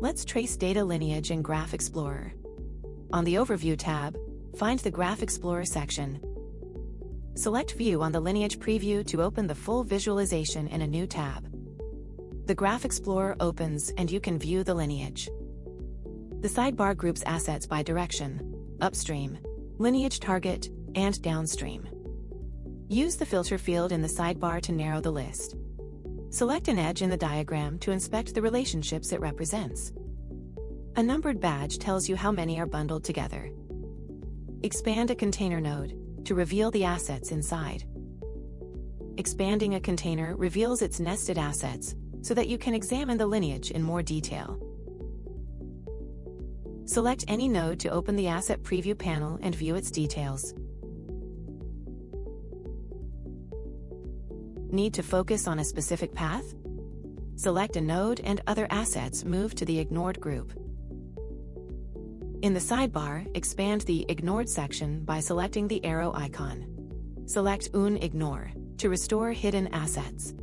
Let's trace data lineage in Graph Explorer. On the Overview tab, find the Graph Explorer section. Select View on the Lineage preview to open the full visualization in a new tab. The Graph Explorer opens and you can view the lineage. The sidebar groups assets by direction, upstream, lineage target, and downstream. Use the filter field in the sidebar to narrow the list. Select an edge in the diagram to inspect the relationships it represents. A numbered badge tells you how many are bundled together. Expand a container node to reveal the assets inside. Expanding a container reveals its nested assets so that you can examine the lineage in more detail. Select any node to open the Asset Preview panel and view its details. Need to focus on a specific path? Select a node and other assets move to the Ignored group. In the sidebar, expand the Ignored section by selecting the arrow icon. Select Un Ignore to restore hidden assets.